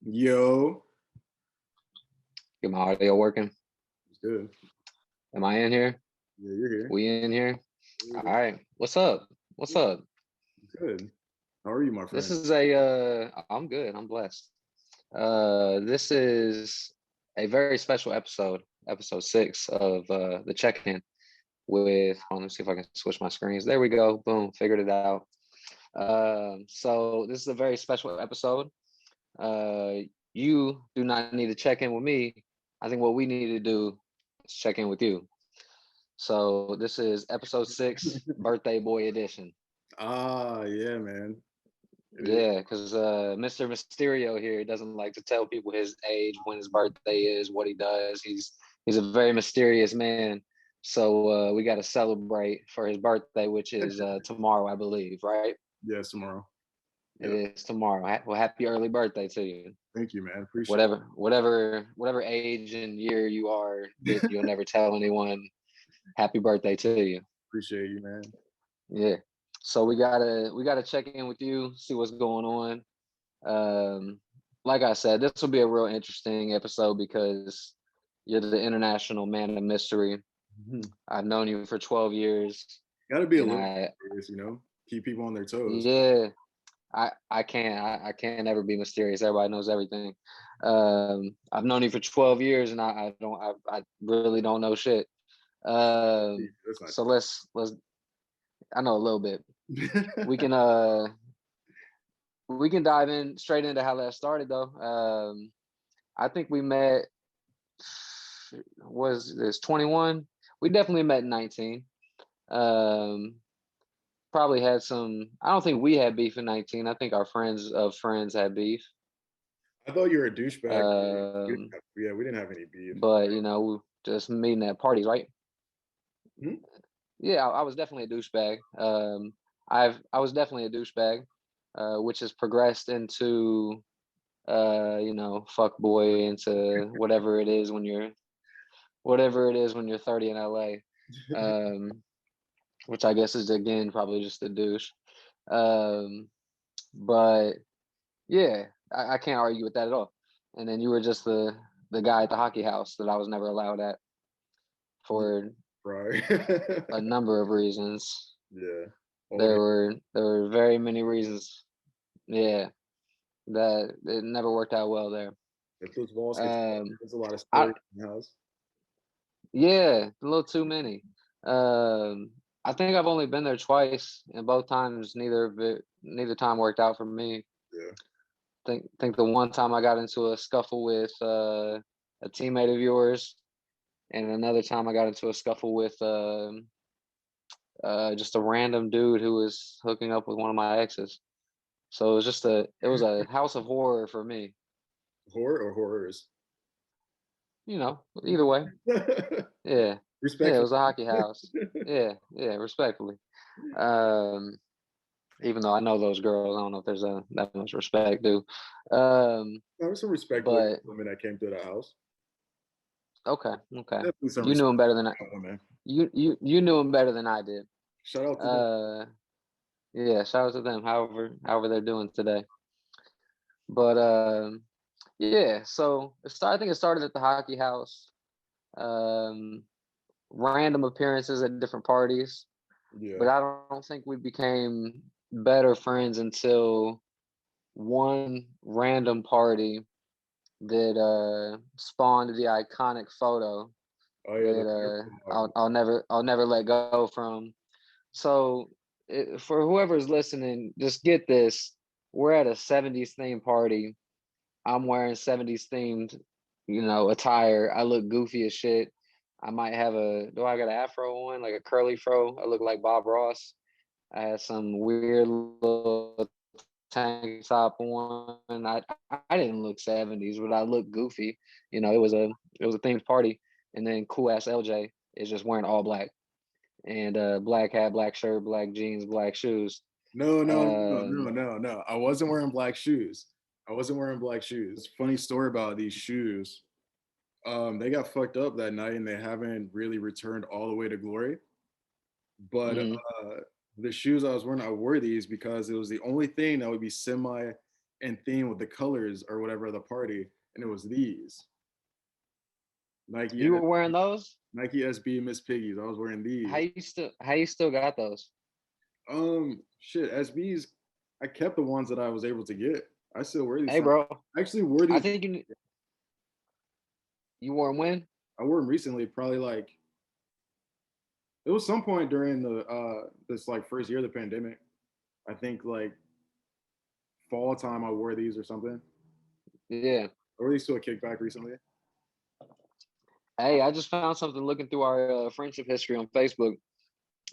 Yo, Get my audio working. it's good. Am I in here? Yeah, you're here. We in here? You're All here. right. What's up? What's up? Good. How are you, my This friend? is I'm good. I'm blessed. This is a very special episode 6 of the check-in with let me see if I can switch my screens. There we go. Boom, figured it out. So this is a very special episode. Uh you do not need to check in with me. I think what we need to do is check in with you. So this is episode 6, birthday boy edition. Yeah, man. It is. Yeah, because Mr. Mysterio here doesn't like to tell people his age, when his birthday is, what he does. He's a very mysterious man. So we got to celebrate for his birthday, which is tomorrow, I believe, right? Yes, tomorrow. It Yep. is tomorrow. Well, happy early birthday to you. Thank you, man. Appreciate Whatever age and year you are, that you'll never tell anyone. Happy birthday to you. appreciate you, man. Yeah. So we gotta check in with you, see what's going on. Like I said, this will be a real interesting episode because you're the international man of mystery. I've known you for 12 years, Got to be a and little serious, keep people on their toes. yeah, I can't ever be mysterious. Everybody knows everything. I've known you for 12 years, and I really don't know shit. That's not So let's I know a little bit. true. We can we can dive in straight into how that started though. I think we met, was this 21? We definitely met in 19. Um, Probably had some. I don't think we had beef in 19. I think our friends of friends had beef. I thought you were a douchebag. Um, We didn't have any beef. but just meeting at parties, right? Hmm? Yeah, I was definitely a douchebag. I was definitely a douchebag, which has progressed into fuck boy, into whatever it is when you're 30 in LA. Um, which I guess is again probably just a douche. Um, but yeah, I can't argue with that at all. And then you were just the guy at the hockey house that I was never allowed at for Right. a number of reasons. Yeah. There Older. were very many reasons. Yeah, that it never worked out well there. If those walls get tall, Um, there's a lot of I stories in the house. Yeah, a little too many. I think I've only been there twice, and both times neither time worked out for me. Yeah. Think the one time I got into a scuffle with a teammate of yours, and another time I got into a scuffle with just a random dude who was hooking up with one of my exes. So it was a house of horror for me. Horror or horrors? Either way. Yeah. Yeah, it Respectfully. was a hockey house. Yeah, respectfully. Um, Even though I know those girls, I don't know if there's that much respect due. There was some respect with But women that came to the house. okay. Definitely some You knew respect him better than for women. you knew him better than I did. Shout out to them. Uh, yeah, shout out to them, however they're doing today. But yeah, so I think it started at the hockey house. Um, Random appearances at different parties, Yeah. but I don't think we became better friends until one random party that spawned the iconic photo Oh yeah, the that airplane lobby. I'll never let go from. So for whoever's listening, just get this: we're at a '70s themed party. I'm wearing '70s themed, attire. I look goofy as shit. I might have do I got an afro on, like a curly fro? I look like Bob Ross. I had some weird little tank top on. I didn't look '70s, but I looked goofy. It was a themed party, and then cool ass LJ is just wearing all black and black hat, black shirt, black jeans, black shoes. No, no, no, no, Um, no, no. I wasn't wearing black shoes. I wasn't wearing black shoes. Funny story about these shoes. They got fucked up that night and they haven't really returned all the way to glory. But mhm. the shoes I was wearing, I wore these because it was the only thing that would be semi and theme with the colors or whatever of the party, and it was these Nike You were wearing those? Nike SB Miss Piggies. I was wearing these. How you still got those? Shit, SBs. I kept the ones that I was able to get. I still wear these. Hey, bro. I actually wore I these. think you wore them when? I wore them recently, probably like it was some point during the this like first year of the pandemic. I think like fall time I wore these or something. Yeah. I wore these to a kickback recently. Hey, I just found something looking through our friendship history on Facebook.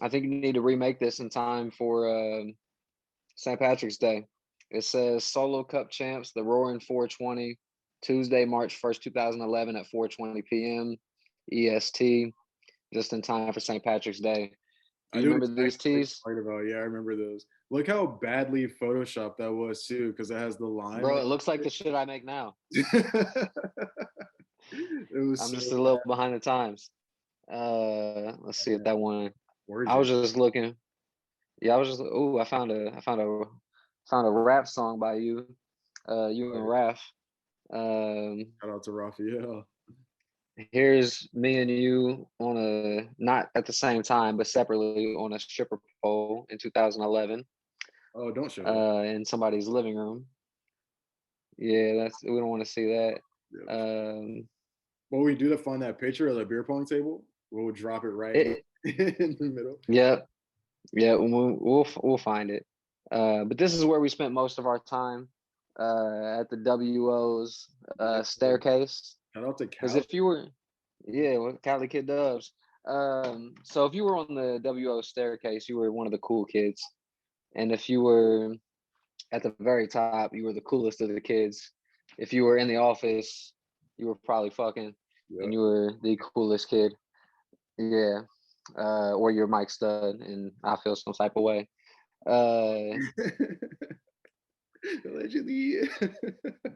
I think you need to remake this in time for St. Patrick's Day. It says Solo Cup champs, the Roaring 420, Tuesday, March 1st, 2011 at 4:20 p.m. EST, just in time for St. Patrick's Day. Do I you knew remember exactly these what tees? you're talking about. Yeah, I remember those. Look how badly photoshopped that was too, because it has the line. Bro, it looks like the shit I make now. It was I'm so just a little behind the times. Let's see if that one. I was gorgeous. just looking. Yeah, I was just. Oh, found a rap song by you, you and Raph. Shout out to Raphael. Here's me and you on a not at the same time but separately on a stripper pole in 2011 Oh, don't show that. in somebody's living room. Yeah, we don't want to see that. Yeah. Um, What we do to find that picture of the beer pong table, we'll drop it right it, in the middle. yeah, yeah, we'll find it. But this is where we spent most of our time at the WO's staircase. Shout out to Because Cal. if you were, yeah, well, Cali Kid Dubs. So if you were on the WO staircase, you were one of the cool kids. And if you were at the very top, you were the coolest of the kids. If you were in the office, you were probably fucking, Yeah. and you were the coolest kid. Yeah. Or you're Mike Stud, and I feel some type of way. Allegedly.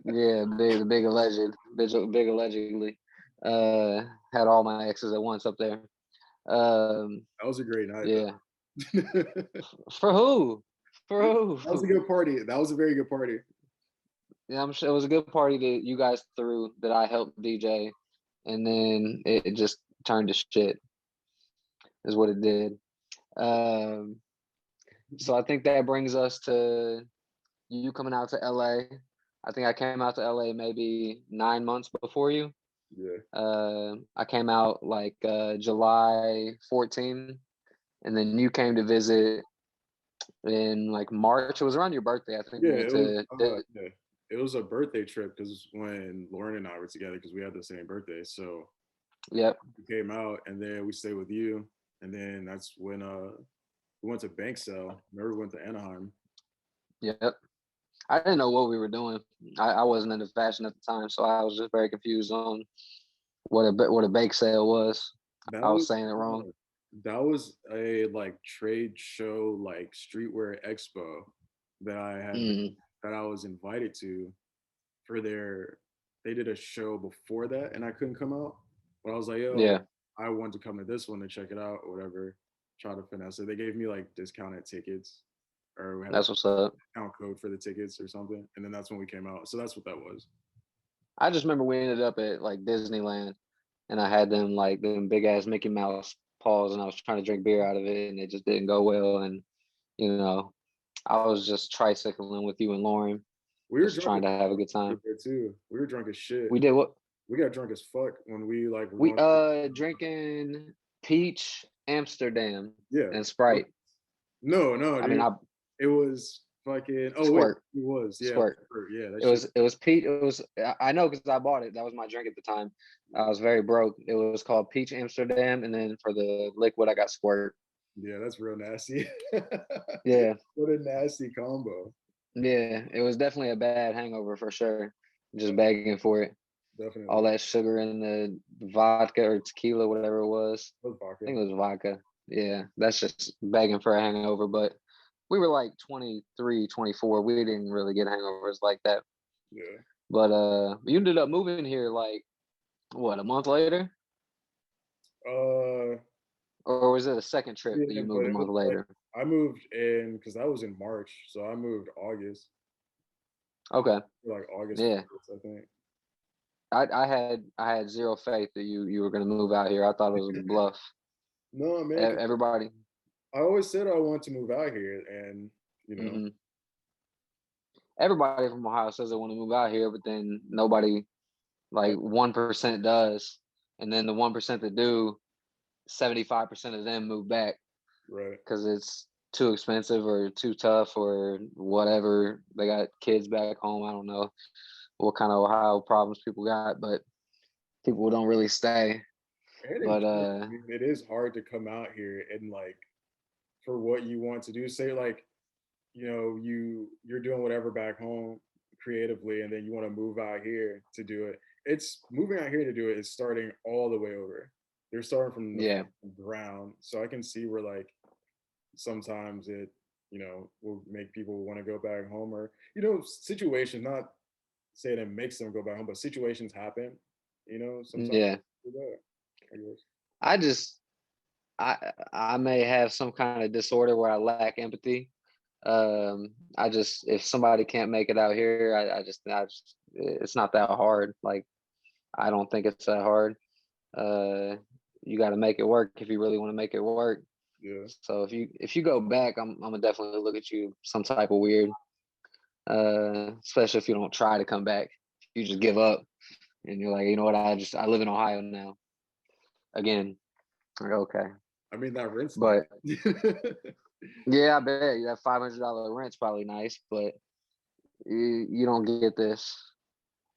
Yeah, the big alleged, big allegedly. Had all my exes at once up there. That was a great night, Yeah. though. For who? For That was a who? good party. That was a very good party. Yeah, I'm sure it was a good party that you guys threw that I helped DJ, and then it just turned to shit. Is what it did. Um, so I think that brings us to you coming out to LA. I think I came out to LA maybe 9 months before you. Yeah. I came out like July 14, and then you came to visit in like March. It was around your birthday. I think we Yeah, went it was. to. Yeah, it was a birthday trip because when Lauren and I were together, because we had the same birthday, so Yep. we came out and then we stayed with you, and then that's when we went to Bank Cell. Remember we went to Anaheim. Yep. I didn't know what we were doing. I wasn't into fashion at the time, so I was just very confused on what a bake sale was. That I was was saying it wrong. that was a like trade show like streetwear expo that I had Mm, that I was invited to for their they did a show before that and I couldn't come out. But I was like, yo, yeah, I want to come to this one to check it out or whatever. Try to finesse it. They gave me like discounted tickets or we had like that's what's up. a discount code for the tickets or something. And then that's when we came out. So that's what that was. I just remember we ended up at like Disneyland, and I had them big ass Mickey Mouse paws, and I was trying to drink beer out of it, and it just didn't go well. And you know, I was just tricycling with you and Lauren, We were just drunk trying as to have a fuck good time. there too. We were drunk as shit. We did what We got drunk as fuck when we like were we going. drinking peach Amsterdam Yeah. and Sprite. No, no, I mean, dude. I It was fucking. Oh wait, squirt. it was. Yeah, Squirt. yeah. That It shit. was it was peach. It was I know because I bought it. That was my drink at the time. I was very broke. It was called Peach Amsterdam, and then for the liquid, I got Squirt. Yeah, that's real nasty. Yeah, What a nasty combo. yeah. It was definitely a bad hangover for sure. Just begging for it. All Definitely. that sugar in the vodka or tequila, whatever it was. That was I vodka. think it was vodka. Yeah, that's just begging for a hangover. But we were like 23, 24. We didn't really get hangovers like that. Yeah. But you ended up moving here like what, a month later? Uh, Or was it a second trip that yeah, you but moved a it was month like later? I moved in because that was in March, so I moved August. Okay. like August Yeah. 1st, I think. I had zero faith that you were gonna move out here. I thought it was a bluff. No, man, 'cause Everybody. I always said I want to move out here, and you know, hmm Everybody from Ohio says they want to move out here, but then nobody, like 1% does, and then the 1% that do, 75% of them move back right? because it's too expensive or too tough or whatever. They got kids back home. I don't know what kind of Ohio problems people got, but people don't really stay. And in But general, I mean, it is hard to come out here and like for what you want to do. Say like, you're doing whatever back home creatively, and then you want to move out here to do it. It's moving out here to do it is starting all the way over. They're starting from the yeah, ground, so I can see where like sometimes it, will make people want to go back home, or situations. Not saying it makes them go back home, but situations happen. Sometimes yeah. do that, I guess. I just I may have some kind of disorder where I lack empathy. I just if somebody can't make it out here, I just it's not that hard. Like I don't think it's that hard. Uh, you got to make it work if you really want to make it work. Yeah. So if you go back, I'm gonna definitely look at you some type of weird. Especially if you don't try to come back. If you just give up and you're like, you know what, I live in Ohio now again. Like, okay, I mean that rent's but nice. yeah, I bet that $500 rent's probably nice, but you don't get this.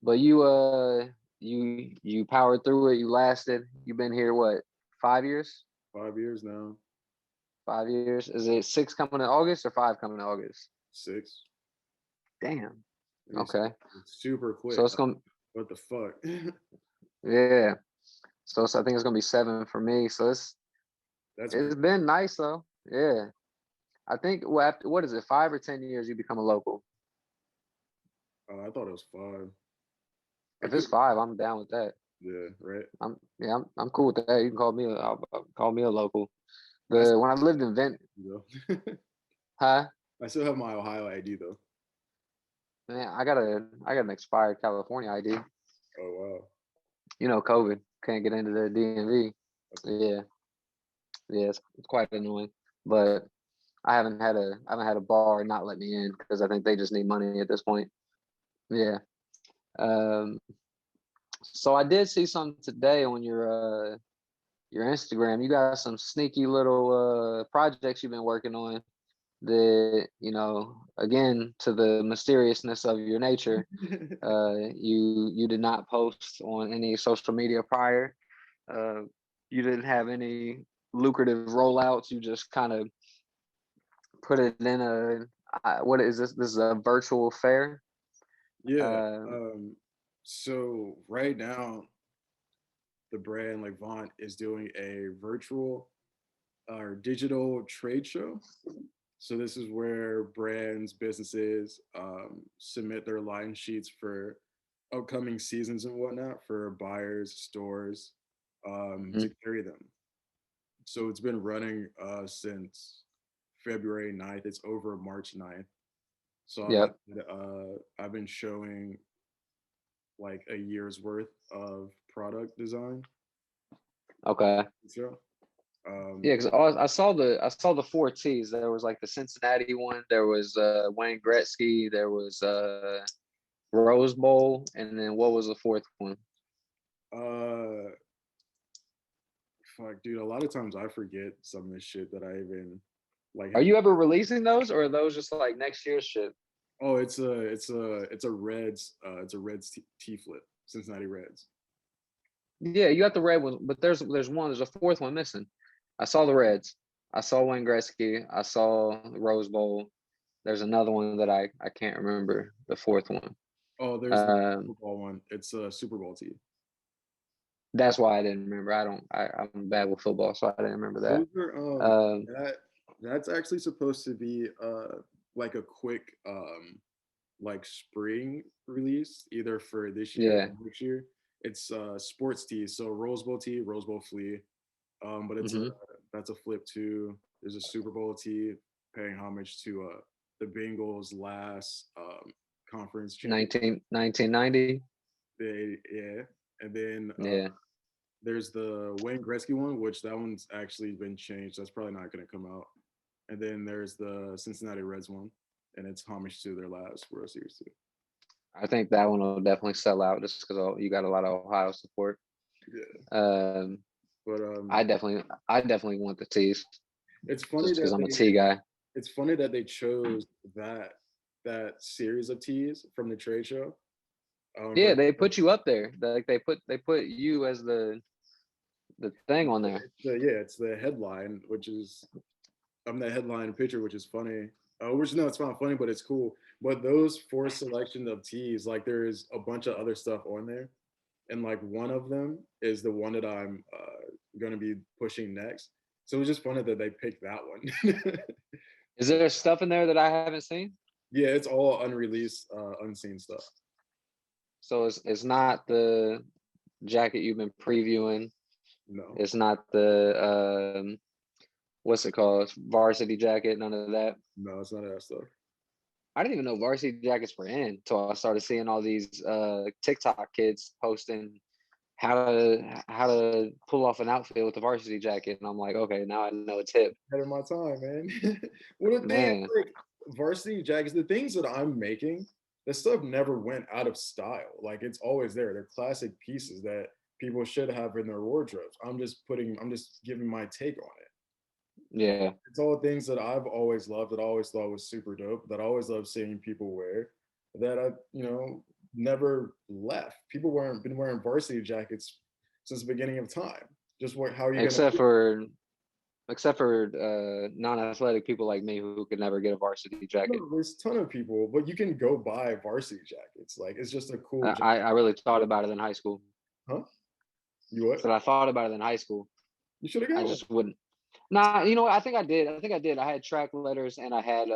But you powered through it. You lasted. You've been here what, 5 years? 5 years now. 5 years. Is it six coming in August or five coming in August? 6. Damn. It's Okay. super So quick. it's gonna What the fuck? yeah. So I think it's gonna be 7 for me. So That's it's great. been nice though. Yeah. I think well, after, what is it, 5 or 10 years you become a local. I thought it was 5. I If could. it's 5, I'm down with that. Yeah. Right. I'm cool with that. You can call me a local. I still When I lived in Vent, though. huh? I still have my Ohio ID though. Man, I got an expired California ID. Oh wow. COVID can't get into the DMV. That's a, Yeah, yeah, it's quite annoying. But I haven't had a bar not let me in because I think they just need money at this point. Yeah. Um. So I did see something today on your Instagram. You got some sneaky little projects you've been working on that, again, to the mysteriousness of your nature, you did not post on any social media prior. Uh, you didn't have any lucrative rollouts. You just kind of put it in what is this? This is a virtual fair. yeah. Uh, So right now, the brand like Vaunt is doing a virtual or digital trade show. So this is where brands, businesses submit their line sheets for upcoming seasons and whatnot for buyers, stores to mhm. carry them. So it's been running since February 9th. It's over March 9th. So Yep. I've been showing like a year's worth of product design. Okay. So Yeah, um, because I saw the four T's. There was like the Cincinnati one. There was Wayne Gretzky. There was Rose Bowl, and then what was the fourth one? uh, fuck, dude. A lot of times I forget some of the shit that I even like Are have. you ever releasing those, or are those just like next year's shit? Oh, it's a Reds T flip, Cincinnati Reds. Yeah, you got the red one, but there's a fourth one missing. I saw the Reds. I saw Wayne Gretzky. I saw the Rose Bowl. There's another one that I can't remember the fourth one. Oh, there's the Um, football one. It's a Super Bowl tee. that's why I didn't remember. I'm bad with football, so I didn't remember Those that. are Um, that that's actually supposed to be like a quick like spring release either for this year yeah. or next year. It's sports tee, so Rose Bowl tee, Rose Bowl flea. But hmm that's a flip too. There's a Super Bowl tee paying homage to the Bengals' last conference champion. 1990. Yeah, and then Yeah. there's the Wayne Gretzky one, which that one's actually been changed. That's probably not going to come out. And then there's the Cincinnati Reds one, and it's homage to their last World Series too. I think that one will definitely sell out just because you got a lot of Ohio support. Yeah, Um, but I definitely want the tees it's funny just because that I'm a tee guy. it's funny that they chose that series of teas from the trade show. Yeah, they put you up there. Like they put you as the thing on there. It's the headline, which is I'm the headline picture, which is funny. Which no, it's not funny, but it's cool. But those four selection of teas, like there is a bunch of other stuff on there, and like one of them is the one that I'm going to be pushing next. So it was just funny that they picked that one. Is there stuff in there that I haven't seen? Yeah, it's all unreleased, unseen stuff. So it's not the jacket you've been previewing. No, It's not the what's it called? Varsity jacket, none of that. no, it's not that stuff. I didn't even know varsity jackets were in until I started seeing all these TikTok kids posting how to pull off an outfit with a varsity jacket, and I'm like, okay, now I know it's hip. Ahead of my time, man. Well, the thing is, Man, like varsity jackets, the things that I'm making, the stuff never went out of style. Like it's always there. They're classic pieces that people should have in their wardrobes. I'm just giving my take on it. yeah. It's all things that I've always loved, that I always thought was super dope, that I always loved seeing people wear, that I, never left. People weren't been wearing varsity jackets since the beginning of time. Just what? How are you gonna? Except for non-athletic people like me who could never get a varsity jacket. No, there's a ton of people, but you can go buy varsity jackets. Like it's just a cool jacket. I really thought about it in high school. Huh? You what? So I thought about it in high school. You should have I got one. just wouldn't. Nah, you know what? I think I did. I had track letters and I had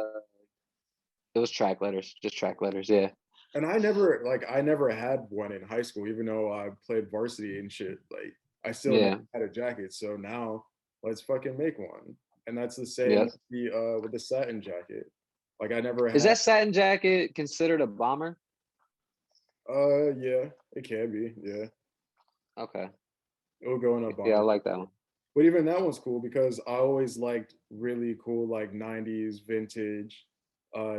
it was track letters, just track letters. Yeah. And I never had one in high school, even though I played varsity and shit. Like I still Yeah. never had a jacket. So now let's fucking make one. And that's the same Yeah. with the satin jacket. Like I never Is had that satin jacket considered a bomber? yeah, it can be. Yeah. Okay. It'll go in a Yeah, I bomber. like that one. But even that one's cool because I always liked really cool like 90s vintage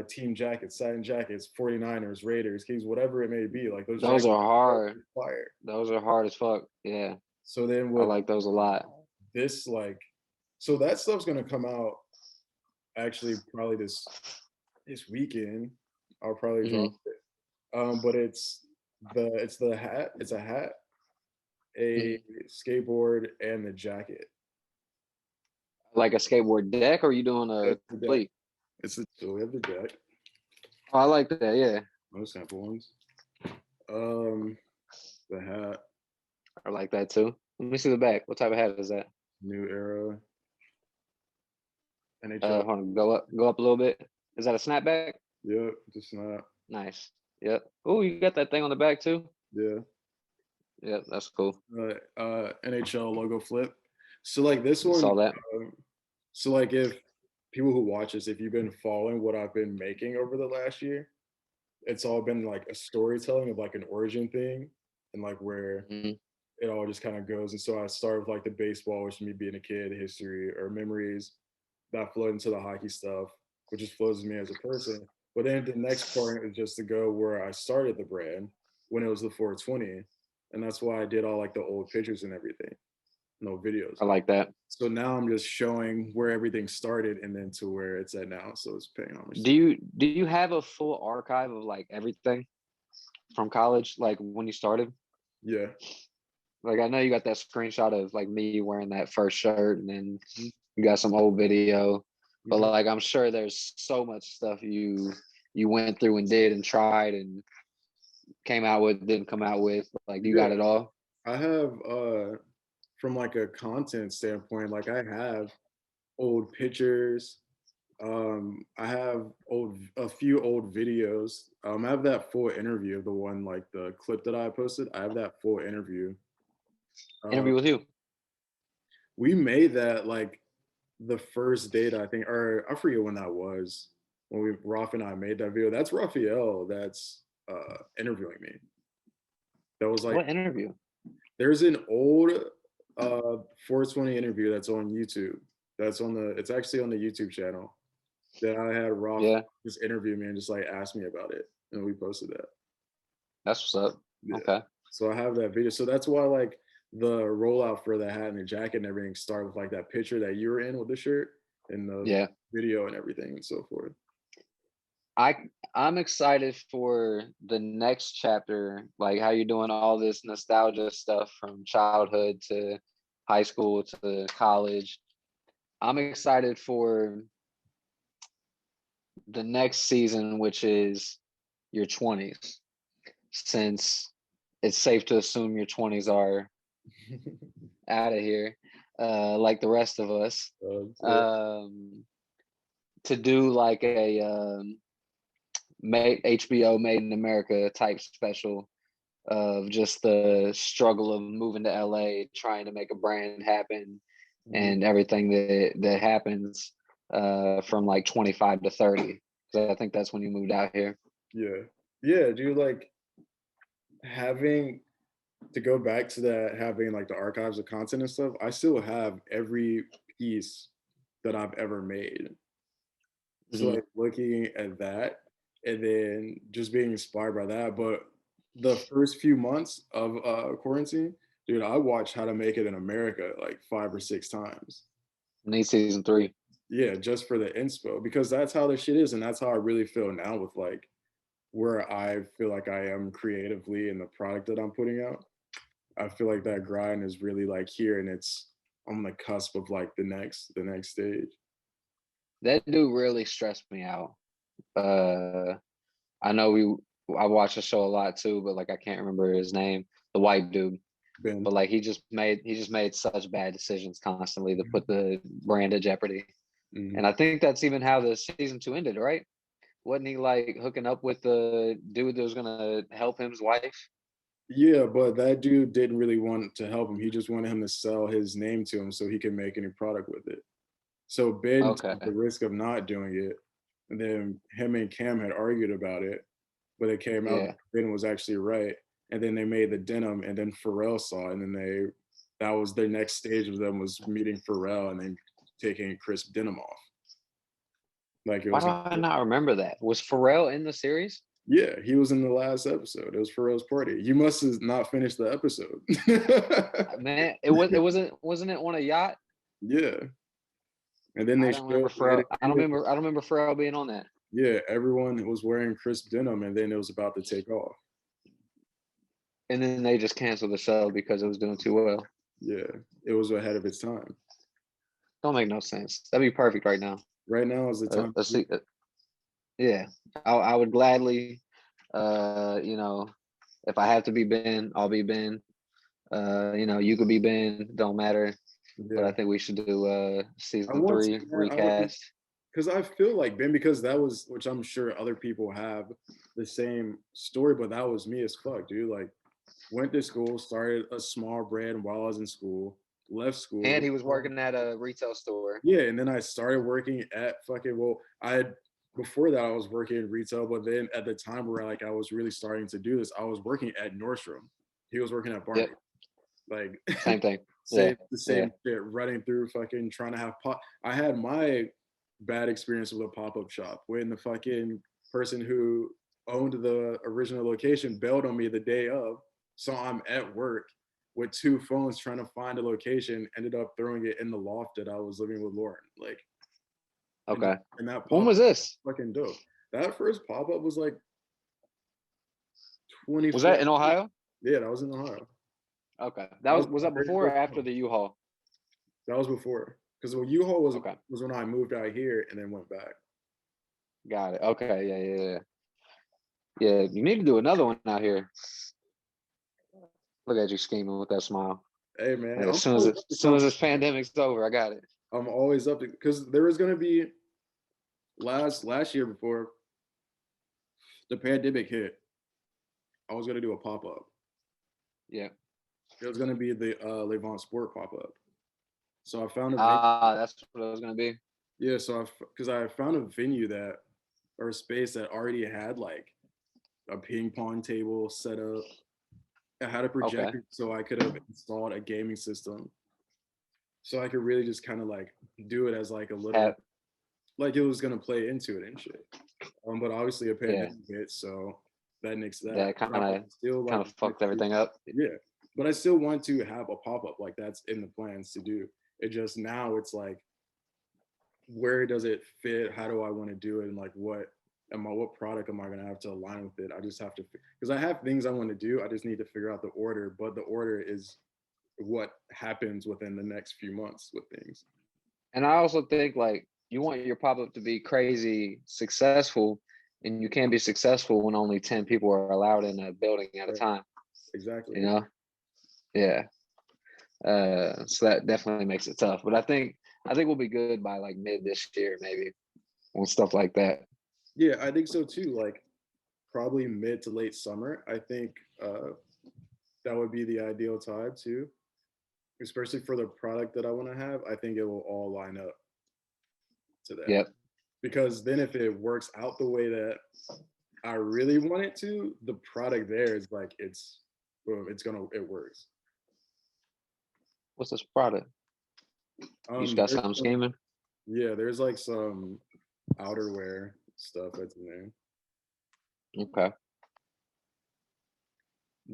team jackets, satin jackets, 49ers, Raiders, Kings, whatever it may be. Like those Those jackets are hard. fire. Those are hard as fuck. Yeah. So then I with like those a lot. this so that stuff's gonna come out actually probably this weekend. I'll probably Hmm. drop it. But it's the hat, it's a hat, a skateboard, and the jacket. Like a skateboard deck, or are you doing a It's the deck. complete? So we have the deck. Oh, I like that. Yeah. No sample ones. Um, the hat, I like that too. Let me see the back. What type of hat is that? New Era, NHL. Hold on, go up a little bit. Is that a snapback? Yep, just not. Nice. Yep. Oh, you got that thing on the back too? Yeah. Yep, that's cool. NHL logo flip. So like this one, Saw that. so like if people who watch this, if you've been following what I've been making over the last year, it's all been like a storytelling of like an origin thing and like where Mhm. it all just kind of goes. And so I start with like the baseball, which me being a kid, history or memories that flow into the hockey stuff, which just flows me as a person. But then the next part is just to go where I started the brand when it was the 420. And that's why I did all like the old pictures and everything, no videos. I like that. So now I'm just showing where everything started and then to where it's at now. So it's paying homage. Do you have a full archive of like everything from college, like when you started? Yeah. Like I know you got that screenshot of like me wearing that first shirt, and then Mhm. you got some old video. But Mhm. like I'm sure there's so much stuff you went through and did and tried and came out with, didn't come out with. Like you Yeah. got it all. I have from like a content standpoint, like I have old pictures. I have a few old videos. I have that full interview, the one like the clip that I posted. I have that full interview. Uh, Interview with you. we made that like the first date I think, or I forget when that was. when Raf and I made that video. That's Raphael that's interviewing me. That was like What interview? there's an old 420 interview that's on YouTube. It's actually on the YouTube channel that I had Raf Yeah, just interview me and just like ask me about it. And we posted that. that's what's up. Yeah. Okay. So I have that video. So that's why like the rollout for the hat and the jacket and everything started with like that picture that you were in with the shirt and the Yeah. video and everything and so forth. I I'm excited for the next chapter, like how you're doing all this nostalgia stuff from childhood to high school to college. I'm excited for the next season, which is your 20s, since it's safe to assume your 20s are out of here, like the rest of us. Yeah. To do like a made HBO Made in America type special of just the struggle of moving to LA, trying to make a brand happen, and everything that happens from like 25 to 30. So I think that's when you moved out here. Yeah. Yeah, dude, like having to go back to that, having like the archives of content and stuff, I still have every piece that I've ever made. So Mhm. like looking at that and then just being inspired by that. But the first few months of quarantine, dude, I watched How to Make It in America like 5 or 6 times. Need season 3. Yeah, just for the inspo because that's how the shit is, and that's how I really feel now with like where I feel like I am creatively in the product that I'm putting out. I feel like that grind is really like here, and it's I'm on the cusp of like the next stage. That dude really stressed me out. Uh, I know I watch the show a lot too, but like I can't remember his name. The white dude. Ben, But like he just made such bad decisions constantly to put the brand at jeopardy. mhm. And I think that's even how the season 2 ended, right? Wasn't he like hooking up with the dude that was gonna help him's wife? Yeah, but that dude didn't really want to help him. He just wanted him to sell his name to him so he can make any product with it. So Ben took the Okay. risk of not doing it, and then him and Cam had argued about it, but it came out Yeah. that Ben was actually right. And then they made the denim, and then Pharrell saw it, and then that was their next stage of them was meeting Pharrell and then taking crisp denim off. Like it Why was do I not remember that? Was Pharrell in the series? yeah, he was in the last episode. It was Pharrell's party. You must have not finished the episode. Man, it wasn't it on a yacht? Yeah. And then they I don't remember showed they had Pharrell. a I don't video. remember. I don't remember Pharrell being on that. Yeah, everyone was wearing crisp denim, and then it was about to take off. And then they just canceled the show because it was doing too well. Yeah, it was ahead of its time. Don't make no sense. That'd be perfect right now. Right now is the time. Yeah, I would gladly, if I have to be Ben, I'll be Ben. You could be Ben. Don't matter. But I Yeah, think we should do I season want to, 3 man. I want recast. because I feel like Ben because that was which I'm sure other people have the same story, but that was me as fuck, dude. Like went to school, started a small brand while I was in school, left And school. he was working at a retail store. Yeah, and then I started working at fucking I had before that I was working in retail, but then at the time where like I was really starting to do this, I was working at Nordstrom. He was working at Yep, Barney. Like same thing. Yeah, same the yeah. same shit, running through fucking trying to have pop. I had my bad experience with a pop-up shop when the fucking person who owned the original location bailed on me the day of. So I'm at work with 2 phones trying to find a location, ended up throwing it in the loft that I was living with Lauren. Like and, Okay. and that When pop was this? fucking dope. That first pop-up was like Was 24. that in Ohio? Yeah, that was in Ohio. Okay. That was Was my that very before or first after one. the U-Haul? That was before. Because the U-Haul Okay. was when I moved out here and then went back. Got it. Okay. Yeah, yeah, yeah. Yeah, you need to do another one out here. Look at you scheming with that smile. Hey man, Like, as I'm soon as always it, up to as soon as something. this pandemic's over, I got it. I'm always up to because there was gonna be last year before the pandemic hit. I was gonna do a pop up. Yeah. It was gonna be the LaVingt Sport pop up. So I found a venue. Ah, that's what it was gonna be. Yeah, so because I found a venue that or a space that already had like a ping pong table set up. I had a Okay. projector so I could have installed a gaming system. So I could really just kind of like do it as like a little Have, like it was gonna play into it and shit. But obviously a yeah, pandemic hit, so that nixed that. that But I still kind like of want fucked to, everything up. yeah. But I still want to have a pop up like that's in the plans to do. It just now it's like where does it fit? How do I want to do it? And like what product am I gonna have to align with it? I just have to because I have things I want to do. I just need to figure out the order, but the order is what happens within the next few months with things. And I also think like you want your pop up to be crazy successful, and you can't be successful when only 10 people are allowed in a building at a Right. time. You Exactly. know? Yeah. So that definitely makes it tough. But I think we'll be good by like mid this year, maybe on stuff like that. Yeah, I think so too. Like probably mid to late summer. I think that would be the ideal time too, especially for the product that I want to have. I think it will all line up to that Yep. because then if it works out the way that I really want it to, the product there is like boom, it works. What's this product? You just got There's something some, scheming? yeah, there's like some outerwear stuff that's in there. Okay.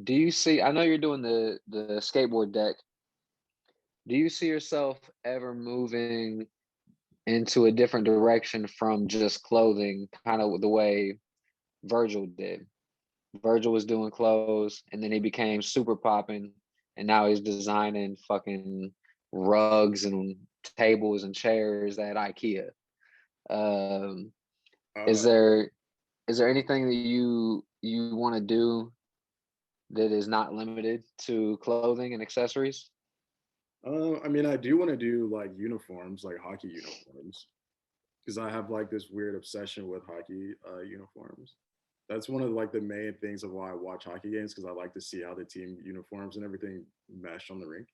Do you see I know you're doing the skateboard deck. Do you see yourself ever moving into a different direction from just clothing, kind of the way Virgil did? Virgil was doing clothes and then he became super popping and now he's designing fucking rugs and tables and chairs at IKEA. Um, is Uh, there is there anything that you want to do that is not limited to clothing and accessories? I mean, I do want to do like uniforms, like hockey uniforms, because I have like this weird obsession with hockey uniforms. That's one of like the main things of why I watch hockey games because I like to see how the team uniforms and everything mesh on the rink.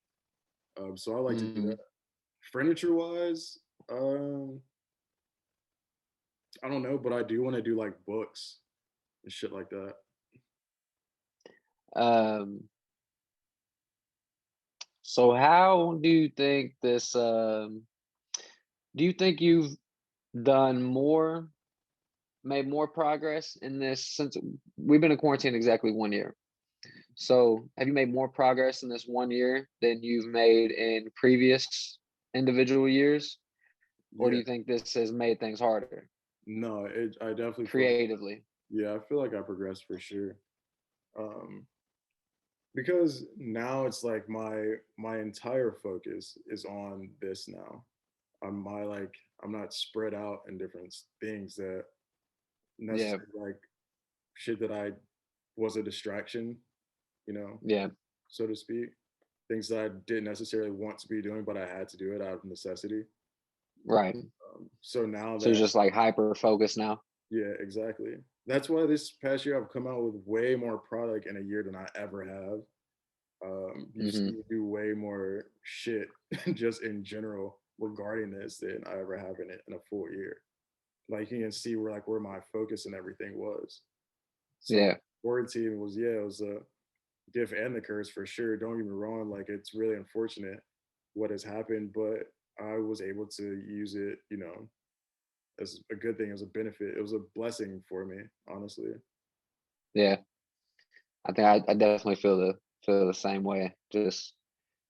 So I like to do that. Mm, Furniture wise, um, I don't know, but I do want to do like books and shit like that. um, so how do you think this do you think you've done more made more progress in this since we've been in quarantine exactly 1 year? So, have you made more progress in this 1 year than you've made in previous individual years? Or do Yeah, you think this has made things harder no, I definitely feel like, creatively? yeah, I feel like I progressed for sure. Um, because now it's like my entire focus is on this now. I'm not spread out in different things that Yeah, necessarily like shit that I was a distraction, you know, yeah, so to speak. Things that I didn't necessarily want to be doing, but I had to do it out of necessity. right. So now So you're that, just like hyper focused now. yeah, exactly. That's why this past year I've come out with way more product in a year than I ever have. You've Hmm. seen me do way more shit just in general regarding this than I ever have in a full year. Like you can see where my focus and everything was. So Yeah, quarantine was yeah, it was a gift and the curse for sure. Don't get me wrong, like it's really unfortunate what has happened, but I was able to use it, as a good thing, as a benefit. It was a blessing for me, honestly. yeah. I definitely feel the same way. Just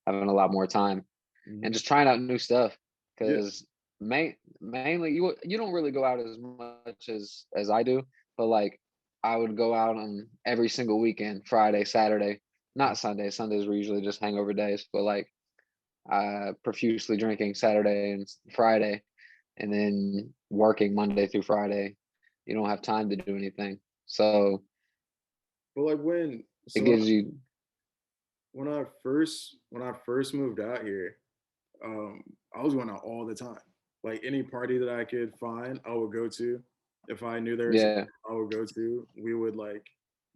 having a lot more time and Hmm. just trying out new stuff Yeah, because mainly you don't really go out as much as I do, but like I would go out on every single weekend, Friday, Saturday, not Sunday. Sundays were usually just hangover days, but like profusely drinking Saturday and Friday, and then working Monday through Friday. You don't have time to do anything, so but like when it so gives you when I first moved out here, I was going out all the time. Like any party that I could find, I would go to. If I knew there was, yeah, I would go to. We would like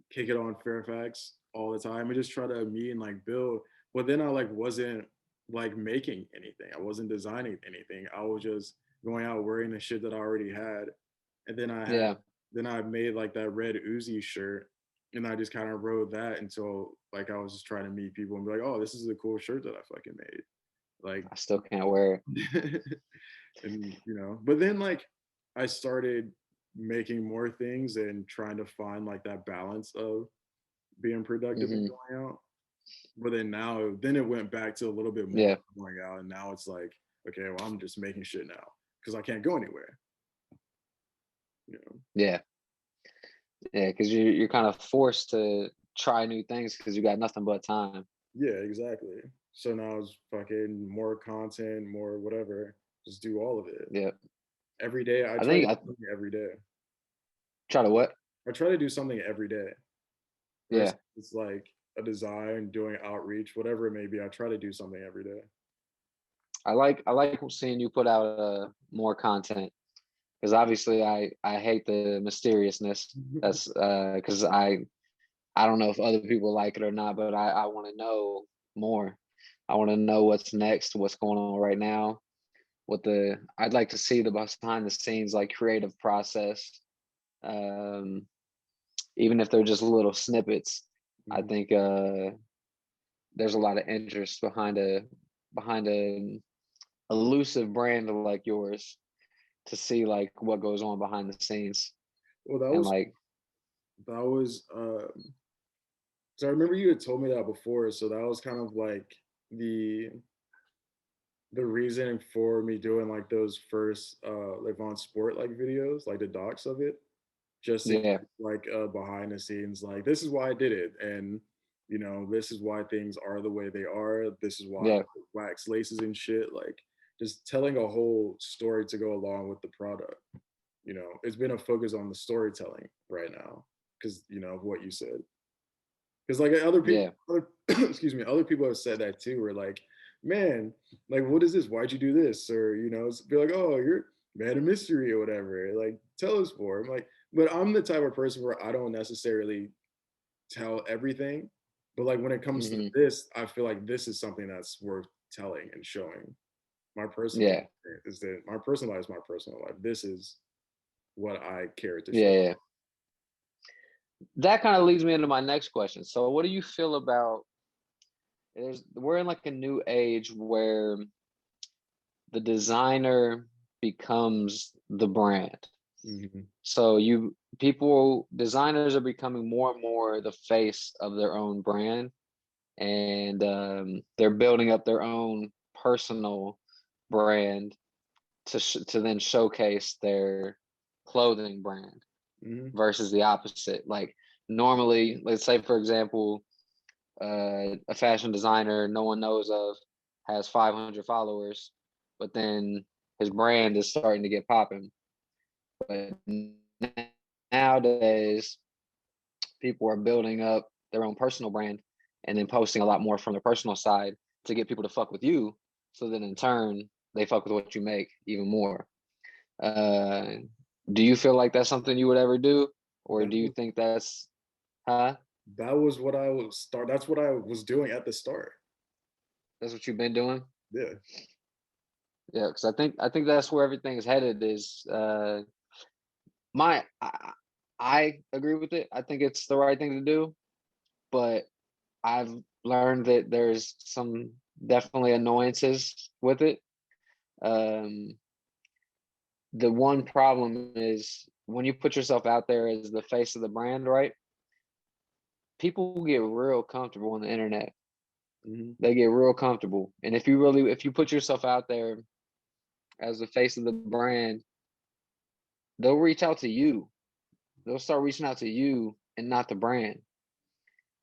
kick it on Fairfax all the time and just try to meet and like build. But then I like wasn't like making anything. I wasn't designing anything. I was just going out wearing the shit that I already had And then Yeah. I made like that red Uzi shirt, and I just kind of rode that until like I was just trying to meet people and be like, oh, this is a cool shirt that I fucking made. Like, I still can't wear it. and but then like I started making more things and trying to find like that balance of being productive and Hmm. going out. But then it went back to a little bit more Yeah. going out, and now it's like, okay, well, I'm just making shit now because I can't go anywhere. You know? Yeah. Yeah. Because you're kind of forced to try new things because you got nothing but time. Yeah, exactly. So now it's fucking more content, more whatever. Just do all of it Yeah. every day. I I try to think do I something every day. try to what? I try to do something every day. Yeah. Versus it's like a design, doing outreach, whatever it may be. I try to do something every day. I like seeing you put out more content because obviously I hate the mysteriousness. That's because I don't know if other people like it or not, but I want to know more. I want to know what's next, what's going on right now. I'd like to see the behind the scenes like creative process. Um, Even if they're just little snippets. I Mhm. think there's a lot of interest behind a elusive brand like yours to see like what goes on behind the scenes Well, and like that was so I remember you had told me that before. So that was kind of like the the reason for me doing like those first LaVingt sport like videos, like the docs of it, just to get yeah, like behind the scenes, like this is why I did it, and this is why things are the way they are. This is why I yeah, put wax laces and shit. Like just telling a whole story to go along with the product. It's been a focus on the storytelling right now because of what you said. Because like yeah, excuse me, other people have said that too. We're like, man, like what is this? Why'd you do this? Or be like, oh, you're man of mystery or whatever. Like tell us more. I'm like, but I'm the type of person where I don't necessarily tell everything. But like when it comes to hmm, this, I feel like this is something that's worth telling and showing. My personal yeah, is that my personal life is my personal life. This is what I care to show. yeah, yeah. That kind of leads me into my next question. So, what do you feel about? We're in like a new age where the designer becomes the brand. Mhm. So designers are becoming more and more the face of their own brand, and they're building up their own personal brand to then showcase their clothing brand Mhm. versus the opposite. Like normally, let's say for example, a fashion designer no one knows of has 500 followers, but then his brand is starting to get popping. But nowadays, people are building up their own personal brand and then posting a lot more from their personal side to get people to fuck with you. So then in turn, they fuck with what you make even more. Uh, do you feel like that's something you would ever do? Or That do you was think huh? that was what I was start. That's what I was doing at the start. That's what you've been doing? Yeah. Yeah, because I think that's where everything is headed. Is my I agree with it. I think it's the right thing to do, but I've learned that there's some definitely annoyances with it. Um, the one problem is when you put yourself out there as the face of the brand, right? People get real comfortable on the internet. Mhm. They get real comfortable, and if you put yourself out there as the face of the brand, they'll reach out to you. They'll start reaching out to you and not the brand.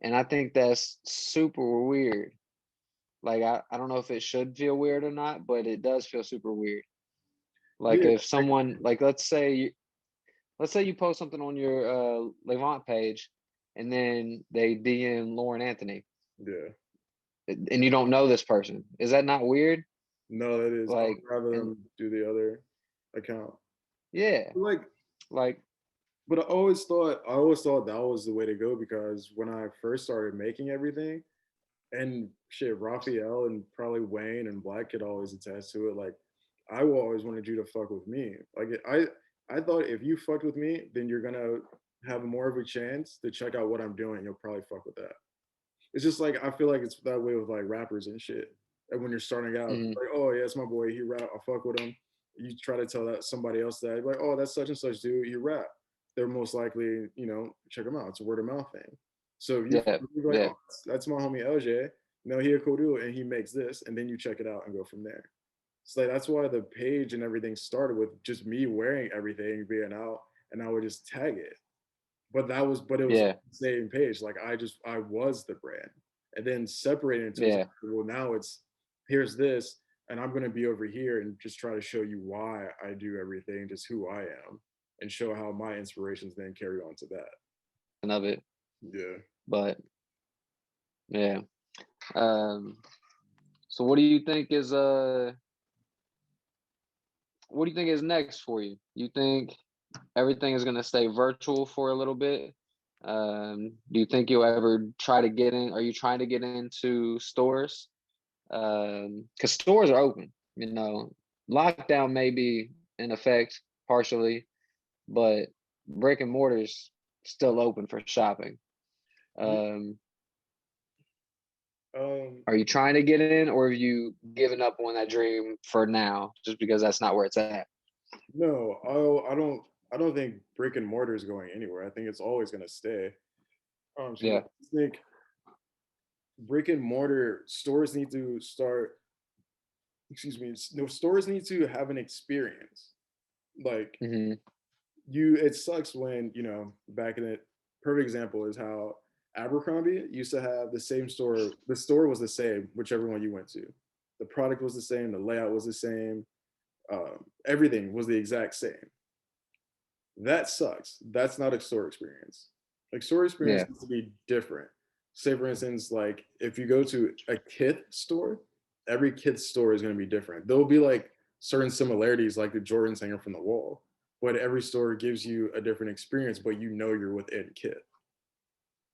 And I think that's super weird. Like I don't know if it should feel weird or not, but it does feel super weird. Like Yeah. if someone like let's say you post something on your LaVingt page and then they DM Lauren Anthony Yeah. and you don't know this person. Is that not weird? No, that is. I would Like rather and them do the other account. yeah, Like, like but I always thought that was the way to go because when I first started making everything, and shit, Raphael and probably Wayne and Black could always attest to it. Like, I always wanted you to fuck with me. Like, I thought if you fucked with me, then you're gonna have more of a chance to check out what I'm doing. You'll probably fuck with that. It's just like I feel like it's that way with like rappers and shit. And when you're starting out, Hmm. like, oh yeah, it's my boy, he rap, I fuck with him. You try to tell that somebody else that, like, oh, that's such and such dude, you rap. They're most likely, check him out. It's a word of mouth thing. So if Yeah, you're like, yeah, oh, that's my homie LJ. No, he a cool dude, and he makes this, and then you check it out and go from there. So like that's why the page and everything started with just me wearing everything, being out, and I would just tag it. But it was yeah, the same page. Like I was the brand. And then separating into yeah. well, now it's here's this, and I'm gonna be over here and just try to show you why I do everything, just who I am, and show how my inspirations then carry on to that. Of it, Yeah. but yeah. Um, so what do you think is next for you? You think everything is gonna stay virtual for a little bit? Do you think you'll ever try to get in? Are you trying to get into stores? Because stores are open. Lockdown may be in effect partially, but brick and mortars still open for shopping. Yeah. Um, Um, are you trying to get in, or have you given up on that dream for now, just because that's not where it's at? no, I don't think brick and mortar is going anywhere. I think it's always gonna stay. So I Yeah. think brick and mortar stores need to start, excuse me, no, stores need to have an experience. Like Hmm. it sucks when, back in it, perfect example is how Abercrombie used to have the same store. The store was the same, whichever one you went to. The product was the same, the layout was the same, everything was the exact same. That sucks. That's not a store experience. Like store experience Yeah. needs to be different. Say for instance, like if you go to a kith store, every kith store is going to be different. There'll be like certain similarities, like the Jordan hanger from the wall, but every store gives you a different experience. But you're within kith.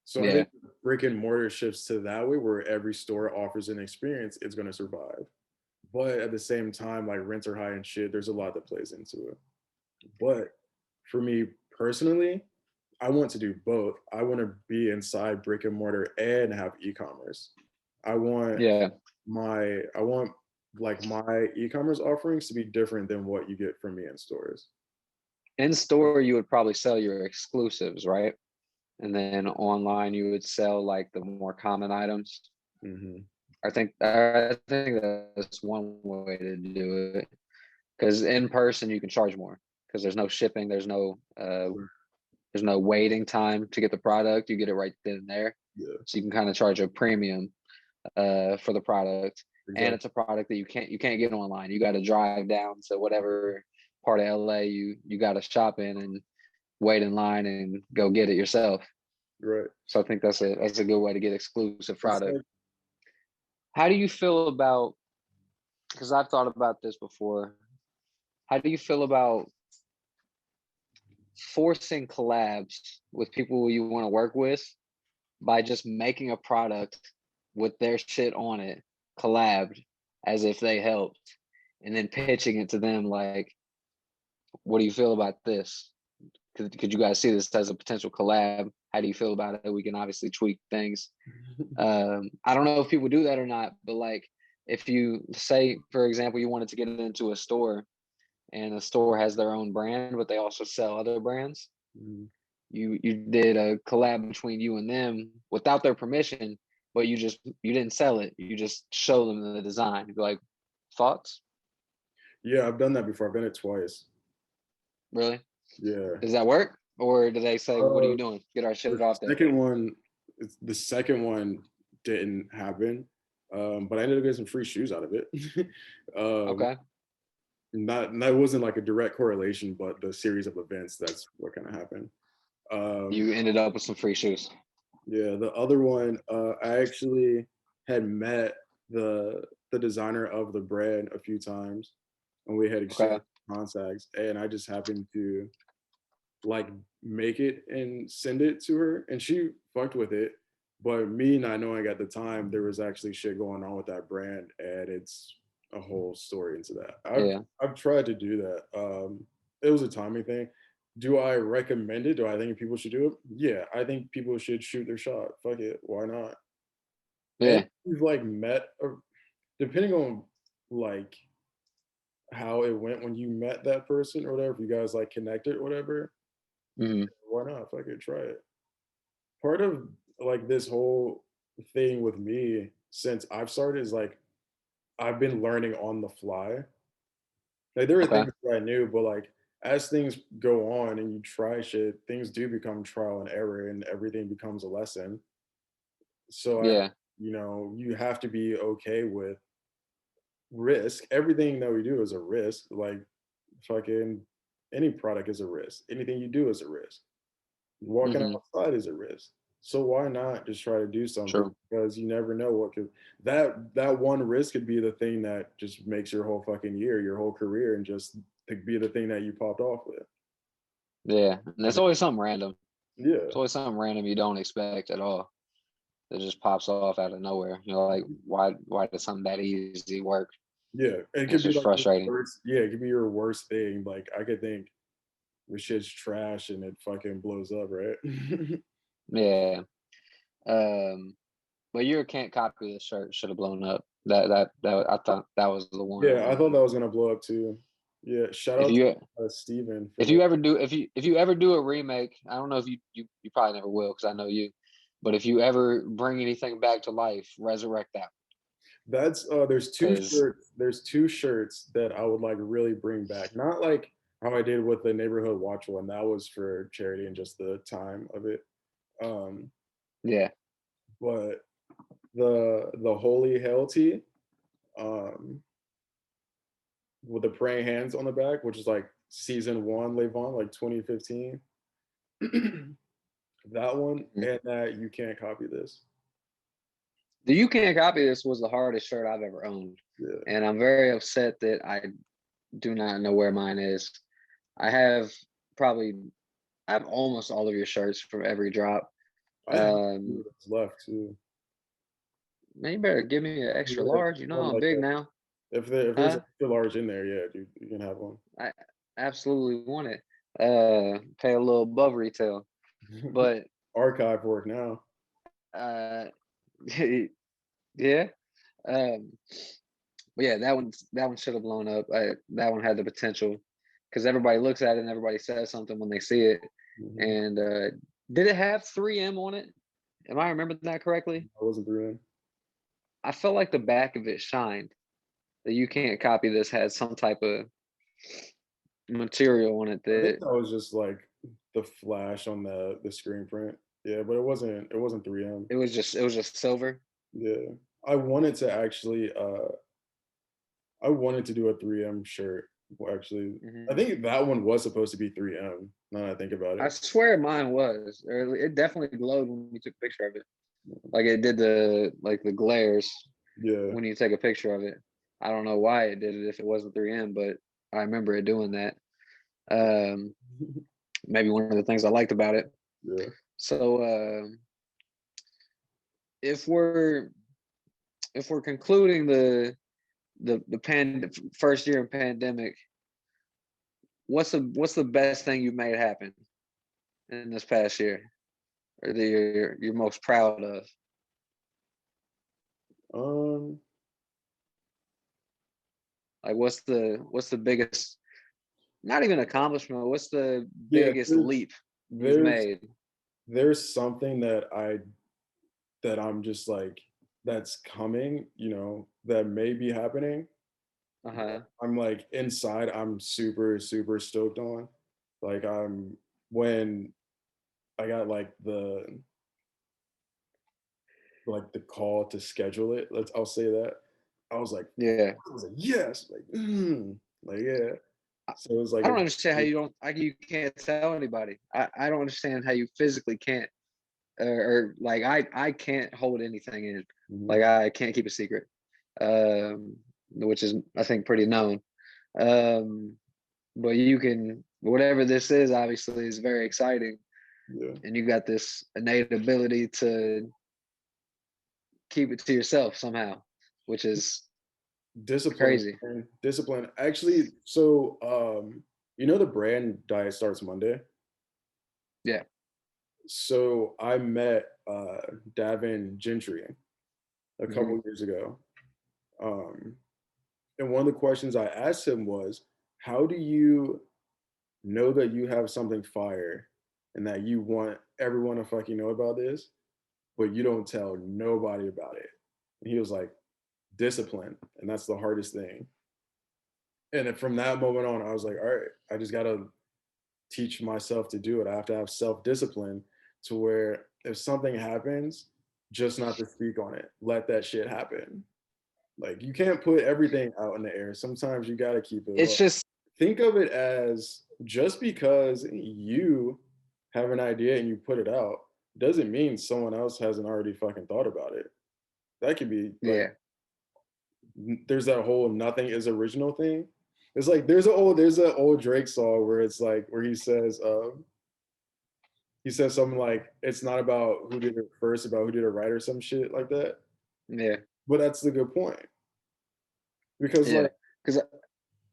So I Yeah. think brick and mortar shifts to that way, where every store offers an experience, it's going to survive. But at the same time, like rents are high and shit. There's a lot that plays into it. But for me personally, I want to do both. I want to be inside brick and mortar and have e-commerce. I want Yeah. I want like my e-commerce offerings to be different than what you get from me in stores. In store, you would probably sell your exclusives, right? And then online, you would sell like the more common items. Hmm. I think that's one way to do it. Because in person, you can charge more because there's no shipping, there's no waiting time to get the product. You get it right then and there, Yeah, so you can kind of charge a premium for the product, and exactly. it's a product that you can't get online. You got to drive down to whatever part of LA you got to shop in and wait in line and go get it yourself. Right. So I think that's a good way to get exclusive It's product. like, How do you feel about? Because I've thought about this before. How do you feel about forcing collabs with people you want to work with by just making a product with their shit on it, collabed as if they helped, and then pitching it to them like, what do you feel about this? Could you guys see this as a potential collab? How do you feel about it? We can obviously tweak things. I don't know if people do that or not, but like if you say, for example, you wanted to get into a store and a store has their own brand, but they also sell other brands. mm, You did a collab between you and them without their permission, but you didn't sell it. You just show them the design. You'd be like, thoughts? yeah, I've done that before. I've done it twice. Really? Yeah. Does that work? Or do they say, what are Uh, you doing? Get our shit the off there. second one, the second one didn't happen, but I ended up getting some free shoes out of it. um, Okay. not that wasn't like a direct correlation, but the series of events, that's what kind of happened. Um, You ended up with some free shoes. yeah, the other one, I actually had met the designer of the brand a few times, and we had Okay. exchanged contacts, and I just happened to like make it and send it to her, and she fucked with it. But me not knowing at the time there was actually shit going on with that brand, and it's a whole story into that. I've Yeah. I've tried to do that. it was a timing thing. Do I recommend it? Do I think people should do it? Yeah, I think people should shoot their shot. Fuck it, why not? And Yeah. you've like met, or depending on like how it went when you met that person or whatever, if you guys like connected or whatever, Hmm. why not? Fuck it, try it. Part of like this whole thing with me since I've started is like I've been learning on the fly. Like there are Okay. things that I knew, but like as things go on and you try shit, things do become trial and error and everything becomes a lesson. So I, Yeah. you have to be okay with risk. Everything that we do is a risk. Like fucking any product is a risk. Anything you do is a risk. Walking Hmm. outside is a risk. So why not just try to do something? True. Because you never know what could that one risk could be the thing that just makes your whole fucking year, your whole career, and just to be the thing that you popped off with. Yeah. And Like, it's always something random. yeah, It's always something random you don't expect at all. That just pops off out of nowhere. You're like, why did something that easy work? yeah. It And it's could be just like your frustrating. worst. Yeah, it could be your worst thing. Like I could think this shit's trash and it fucking blows up, right? Yeah. Um, but your can't copy this shirt should have blown up. That I thought that was the Yeah, I one. thought that was gonna blow up too. Yeah, shout If out to you Steven for if the. you ever do if you ever do a remake, I don't know if you probably never will because I know you, but if you ever bring anything back to life, resurrect that That's because there's two shirts that I would like really bring back. Not like how I did with the neighborhood watch one. That was for charity and just the time of it. Um, yeah. but the Holy Hell tee, um, with the praying hands on the back, which is like season one, LaVingt, like 2015. That one Mhm. and that you can't copy this. The You Can't Copy This was the hardest shirt I've ever owned, Yeah. and I'm very upset that I do not know where mine is. I have probably I have almost all of your shirts from every drop. I have two Um, that's left too. Man, you better give me an extra Yeah, large. You know or I'm like big now, if there's a huh? extra large in there, yeah, dude, you can have one. I absolutely want it. Pay a little above retail, but Archive work now. uh, yeah. Um, but yeah, that one should have blown up. That one had the potential because everybody looks at it and everybody says something when they see it. Mhm. And did it have 3M on it? Am I remembering that correctly? I wasn't through in. I felt like the back of it shined. That You Can't Copy This had some type of material on it I think that that was just like the flash on the screen print. Yeah, but it wasn't 3M. it was just silver. Yeah. I wanted to actually I wanted to do a 3M shirt. Well, actually, I Mhm. think that one was supposed to be 3M. Now that I think about I it. swear mine was, or it definitely glowed when we took a picture of it. Like it did the glares Yeah. when you take a picture of it. I don't know why it did it if it wasn't 3M, but I remember it doing that. Um, Maybe one of the things I liked about it. Yeah. So if we're if we're concluding the first year of pandemic, what's the best thing you made happen in this past year, or that you're most proud of? Um Like what's the biggest, not even accomplishment, what's the yeah, biggest leap you've there's made? there's something that I'm just like that's coming, that may be happening. Uh-huh. I'm like inside, I'm super, super stoked on. Like when I got like the call to schedule it. I'll say that. I was like, Yeah. I was like, yes, like yeah. So it was like I a don't understand how you can't tell anybody. I don't understand how you physically can't, or like I can't hold anything in. mhm, Like I can't keep a secret. Which is I think pretty known. Um, but you can, whatever this is obviously is very exciting, yeah. and you got this innate ability to keep it to yourself somehow, which is Discipline, crazy. man. Discipline. Actually, so You know the brand Diet Starts Monday? Yeah. So I met Davin Gentry a Hmm. couple years ago. Um, and one of the questions I asked him was, how do you know that you have something fire and that you want everyone to fucking know about this, but you don't tell nobody about it? And he was like, discipline. And that's the hardest thing. And then from that moment on, I was like, all right, I just got to teach myself to do it. I have to have self discipline to where if something happens, just not to speak on it. Let that shit happen. Like you can't put everything out in the air. Sometimes you got to keep it It's low. just Think of it as just because you have an idea and you put it out doesn't mean someone else hasn't already fucking thought about it. That could be like yeah. there's that whole nothing is original thing. It's like there's an old Drake song where it's like where he says something like it's not about who did it first, about who did it right or some shit like that. Yeah. But that's the good point because Yeah. like Because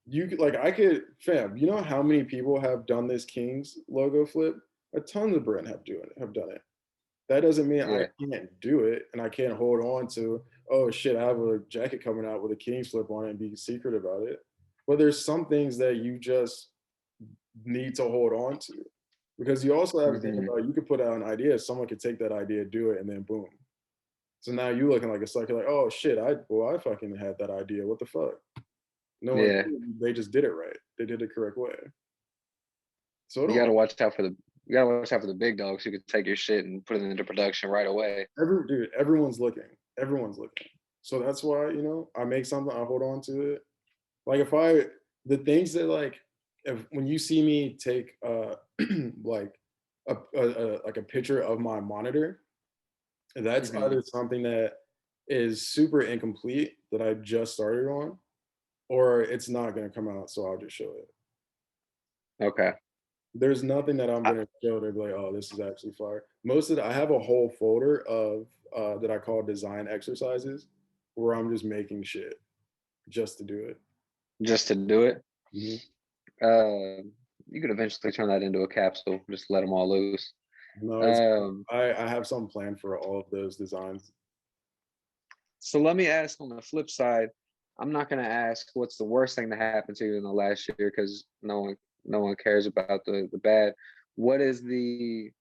you could like I could fam, you know how many people have done this Kings logo flip? A ton of brand have done it. That doesn't mean I yeah. can't do it and I can't hold on to, oh shit, I have a jacket coming out with a Kings flip on it and be secret about it. But there's some things that you just need to hold on to. Because you also have to think Hmm. about you could put out an idea, someone could take that idea, do it, and then boom. So now you looking like a sucker, like, oh shit, I fucking had that idea. What the fuck? No one, Yeah. they just did it right. They did it the correct way. So it You don't gotta watch out for the big dogs who could take your shit and put it into production right away. dude, everyone's looking. Everyone's looking. So that's why, I make something, I hold on to it. Like the things that like, if when you see me take like like a picture of my monitor, that's Hmm. either something that is super incomplete that I just started on, or it's not gonna come out, so I'll just show it. Okay. There's nothing that I'm I, gonna show to be like, oh, this is actually fire. Most of I have a whole folder of that I call design exercises where I'm just making shit just to do it. just to do it. Mhm. Uh, you could eventually turn that into a capsule. Just let them all loose. No, it's Um, I have some plan for all of those designs. so let me ask on the flip side. I'm not gonna ask what's the worst thing that happened to you in the last year because no one cares about the bad. What is the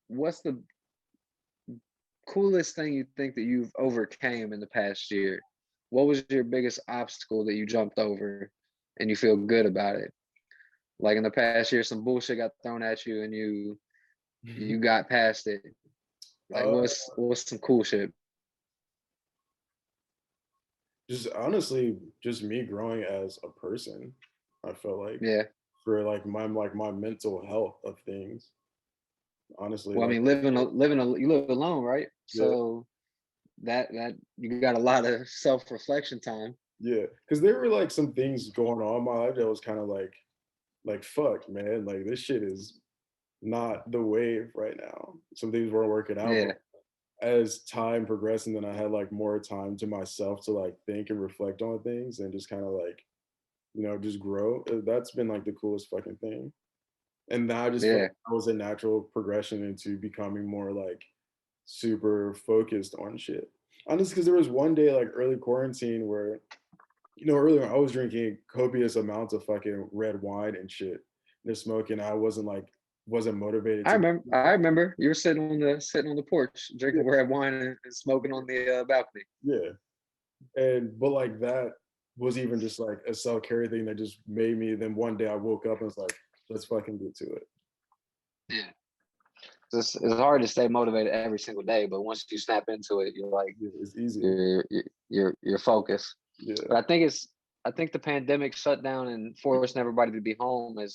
what's the coolest thing you think that you've overcame in the past year? What was your biggest obstacle that you jumped over and you feel good about it? Like in the past year, some bullshit got thrown at you and you got past it. Like uh, what's some cool shit? just honestly, just me growing as a person. I felt like Yeah. for like my mental health of things. Honestly, Well, I like mean, you live alone, right? yeah, So that you got a lot of self reflection time. yeah, because there were like some things going on in my life that was kind of like fuck, man, like this shit is not the wave right now. Some things weren't working out, but Yeah, as time progressed and then I had like more time to myself to like think and reflect on things and just kind of like, just grow. That's been like the coolest fucking thing. And now I just felt yeah. like that was a natural progression into becoming more like super focused on shit. Honestly, because there was one day like early quarantine where, earlier I was drinking copious amounts of fucking red wine and shit. Just smoking. I wasn't motivated I to. remember. I remember you were sitting on the porch, drinking red wine and smoking on the balcony. Yeah. But like that was even just like a self care thing that just made me. Then one day I woke up and was like, let's fucking get to it. Yeah, it's hard to stay motivated every single day, but once you snap into it, you're like Yeah, it's easy. you're focused. Yeah. But I think the pandemic shut down and forcing everybody to be home has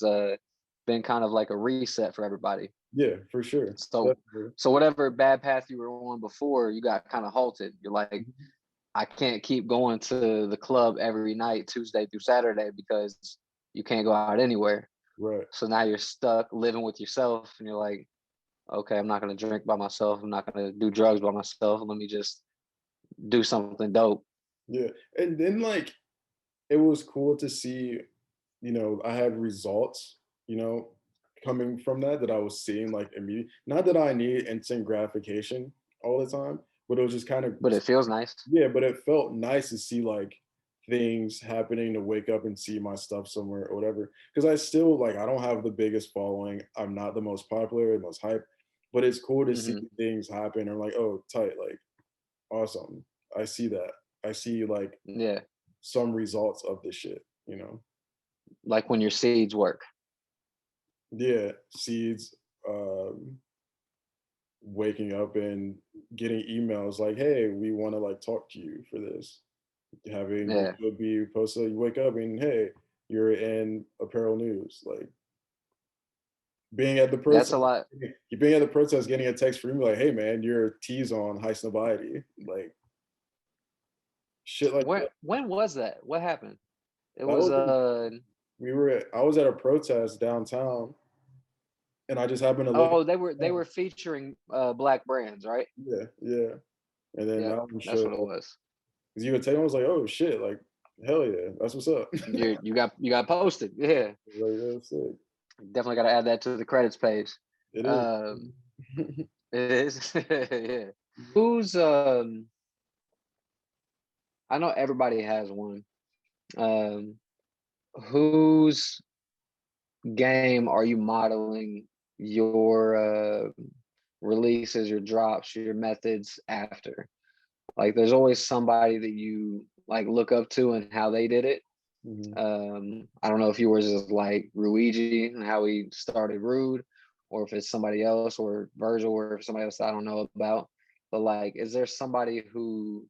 been kind of like a reset for everybody. Yeah, for sure. So Definitely. so whatever bad path you were on before, you got kind of halted. You're like, Mhm. I can't keep going to the club every night, Tuesday through Saturday, because you can't go out anywhere. Right. So now you're stuck living with yourself, and you're like, okay, I'm not gonna drink by myself. I'm not gonna do drugs by myself. Let me just do something dope. Yeah. And then like it was cool to see I had results, coming from that I was seeing like immediate. Not that I need instant gratification all the time, but it was just kind of, But it feels nice. yeah, but it felt nice to see like things happening, to wake up and see my stuff somewhere or whatever. Because I still like, I don't have the biggest following. I'm not the most popular, the most hype, but it's cool to see Hmm. things happen. Or like, oh, tight, like awesome. I see that. I see like Yeah, some results of this shit. like when your seeds work. Yeah, seeds, waking up and getting emails like, "Hey, we want to like talk to you for this." Having your Yeah, show be posted, you wake up and hey, you're in apparel news. Like being at the that's protest, a lot. you being at the protest, getting a text from me like, "Hey, man, your tea's on high snobiety." Like shit like that. When was that? What happened? It That was was I was at a protest downtown, and I just happened to look at oh, they were featuring black brands, right? yeah, yeah, and then Yep, that one that's showed what it up. was. 'Cause you would tell me, I was like, "Oh shit!" Like hell yeah, that's what's up. You got posted. Yeah, Like that's sick. definitely got to add that to the credits page. It is. Um, it is. Yeah. Who's I know everybody has one. Um, whose game are you modeling your releases, your drops, your methods after? Like, there's always somebody that you like look up to and how they did it. Mhm. I don't know if yours is like Ruigi and how he started Rude, or if it's somebody else, or Virgil, or somebody else I don't know about. But like, is there somebody who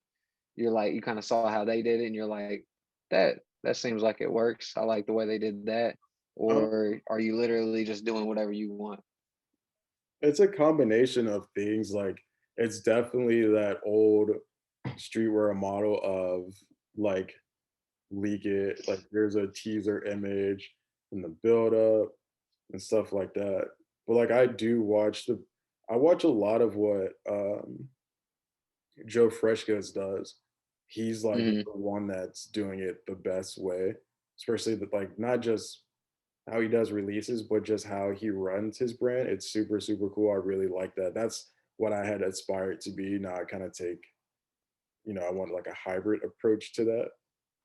you're like, you kind of saw how they did it and you're like, that seems like it works. I like the way they did that. Um, Or are you literally just doing whatever you want? it's a combination of things. Like it's definitely that old streetwear model of like leak it. Like there's a teaser image and the build up and stuff like that. But like I watch a lot of what Joe Freshgoods does. He's like the Hmm. one that's doing it the best way, especially that like not just how he does releases, but just how he runs his brand. It's super, super cool. I really like that. That's what I had aspired to be. Now I kind of take, I want like a hybrid approach to that.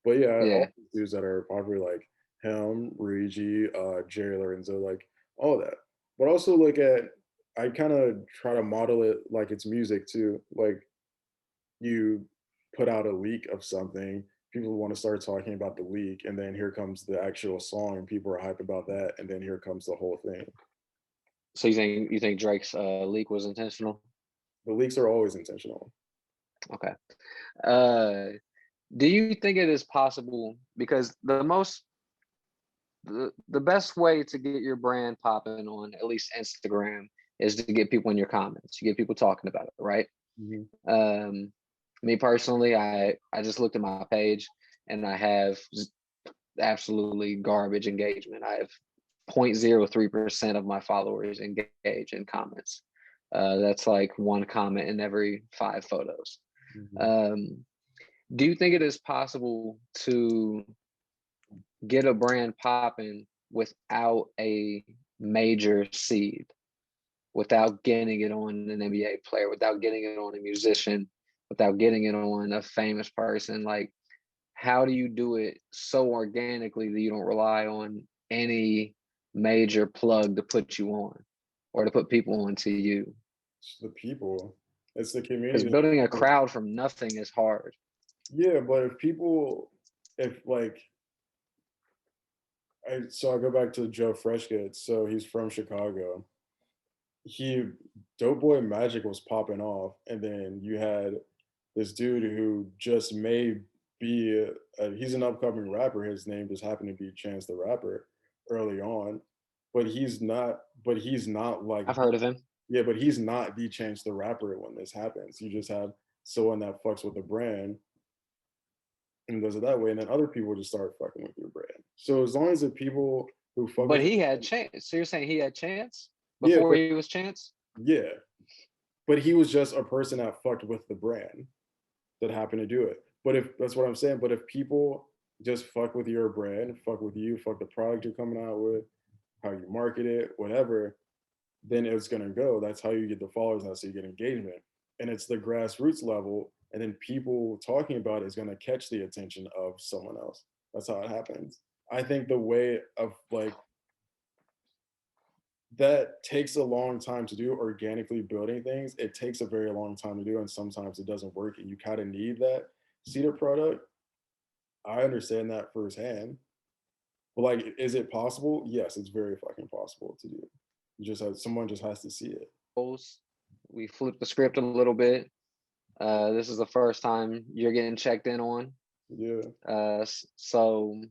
But yeah, all Yeah. the dudes that are popular, like him, Luigi, Jerry Lorenzo, like all that. But also look at, I kind of try to model it like it's music too. Like you put out a leak of something, people want to start talking about the leak, and then here comes the actual song, and people are hyped about that, and then here comes the whole thing. So you think Drake's leak was intentional? The leaks are always intentional. Okay. Uh, do you think it is possible, because the best way to get your brand popping on at least Instagram is to get people in your comments, you get people talking about it, right? Mhm. Um, Me personally, I just looked at my page and I have absolutely garbage engagement. I have 0.03% of my followers engage in comments. That's like one comment in every 5 photos. Mhm. Um, do you think it is possible to get a brand popping without a major seed, without getting it on an NBA player, without getting it on a musician, without getting it on a famous person? Like, how do you do it so organically that you don't rely on any major plug to put you on or to put people onto you? It's the people, it's the Because community. building a crowd from nothing is hard. Yeah, but if like, so I go back to Joe Freshgoods. So he's from Chicago. He Dope Boy Magic was popping off, and then you had this dude who just may be he's an upcoming rapper. His name just happened to be Chance the Rapper early on, but he's not like I've heard of him. yeah, but he's not the Chance the Rapper when this happens. You just have someone that fucks with the brand and does it that way, and then other people just start fucking with your brand. So as long as the people who fuck But with he had chance. So you're saying he had chance yeah, before but he was chance? yeah, but he was just a person that fucked with the brand that happened to do it. But if that's what I'm saying, but if people just fuck with your brand, fuck with you, fuck the product you're coming out with, how you market it, whatever, then it's gonna go. That's how you get the followers, that's how you get engagement. And it's the grassroots level, and then people talking about it is gonna catch the attention of someone else. That's how it happens. I think the way of like that takes a long time to do, organically building things. It takes a very long time to do, and sometimes it doesn't work, and you kind of need that seeded product. I understand that firsthand. But like, is it possible? Yes, it's very fucking possible to do. You just have someone just has to see it. Goals. We flipped the script a little bit. This is the first time you're getting checked in on. Yeah. So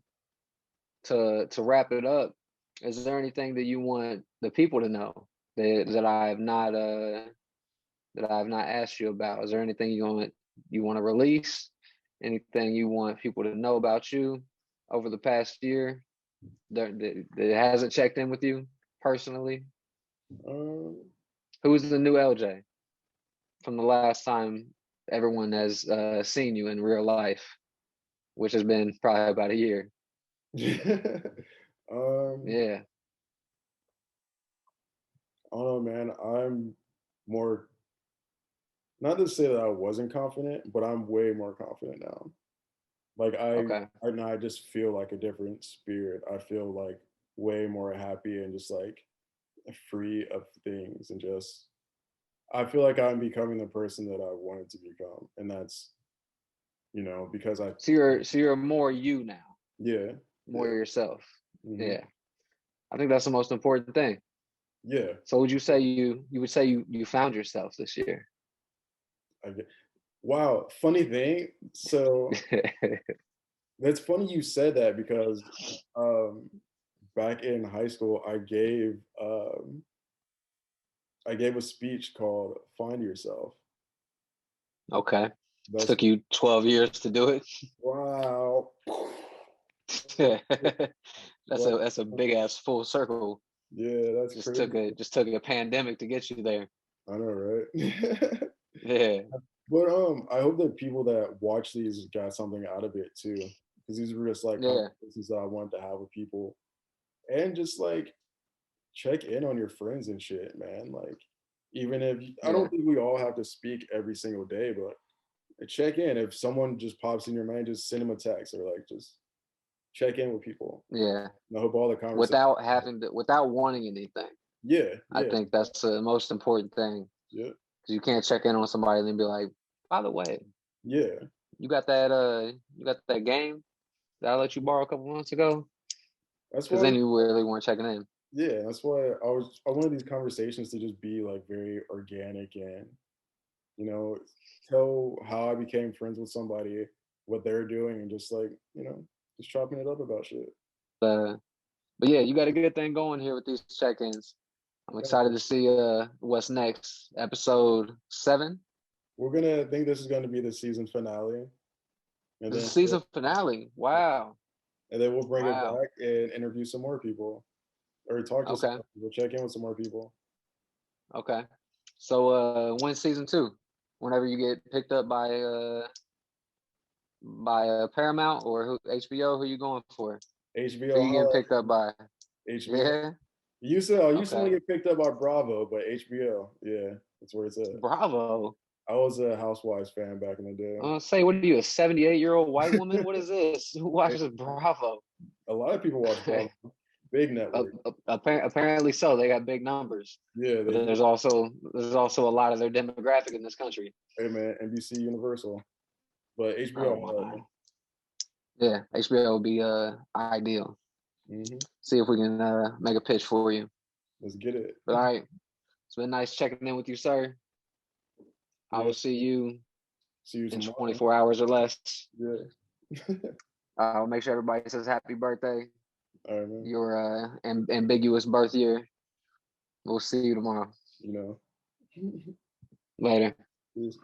to wrap it up, is there anything that you want the people to know that I have not asked you about? Is there anything you want to release? Anything you want people to know about you over the past year that hasn't checked in with you personally? Um, Who's the new LJ from the last time everyone has seen you in real life, which has been probably about a year? um, Yeah. I don't know, man. I'm more, not to say that I wasn't confident, but I'm way more confident now. Like Okay. right now, I just feel like a different spirit. I feel like way more happy and just like free of things, and just I feel like I'm becoming the person that I wanted to become, and that's because I So you're more you now, yeah more yeah yourself. hmm Yeah. I think that's the most important thing. yeah. So would you say you would say you found yourself this year? I get, wow, funny thing. So that's funny you said that because um, back in high school, I gave a speech called "Find Yourself." Okay. That's Took you 12 years to do it. wow. That's Wow. a big ass full circle. Yeah, that's crazy. Just took a pandemic to get you there. I know, right? Yeah. But I hope that people that watch these got something out of it too, because these were just like Yeah. conversations that I wanted to have with people, and just like check in on your friends and shit, man. Like, even if I Yeah. don't think we all have to speak every single day, but check in. If someone just pops in your mind, just send them a text or like just check in with people. Yeah. And I hope all the conversations. Without wanting anything. Yeah, I yeah, think that's the most important thing. yeah, 'Cause you can't check in on somebody and then be like, by the way, yeah. you got that game that I let you borrow a couple months ago? That's Because why. then you really weren't checking in. Yeah, that's why I wanted these conversations to just be like very organic, and you know tell how I became friends with somebody, what they're doing, and just like just chopping it up about shit. Uh, but yeah, you got a good thing going here with these check-ins. I'm Yeah, excited to see what's next. Episode 7. we're gonna I think this is gonna be the season finale, and This then is season finale. Wow. we'll bring it Wow. back and interview some more people, or talk to some Okay. more people, check in with some more people. Okay. So when's season 2? Whenever you get picked up by Paramount or HBO, who you going for? Who HBO, you getting holla picked up by? at HBO. Yeah. I used to only Okay. get picked up by Bravo, but HBO, yeah, that's where it's at. Bravo. I was a Housewives fan back in the day. Say, what are you, a 78-year-old white woman? What is this? Who watches Bravo? A lot of people watch Bravo. Big network. Apparently so. They got big numbers, Yeah, but they do. there's also a lot of their demographic in this country. Hey man, NBC Universal. But Oh HBO, my. Yeah, HBO would be ideal. mm-hmm. See if we can make a pitch for you. Let's get it. But all right, it's been nice checking in with you, sir. I Yeah. will see you See you in tomorrow. 24 hours or less. Yeah. I'll make sure everybody says happy birthday, All right, man. your ambiguous birth year. We'll see you tomorrow. You know. Later. Peace.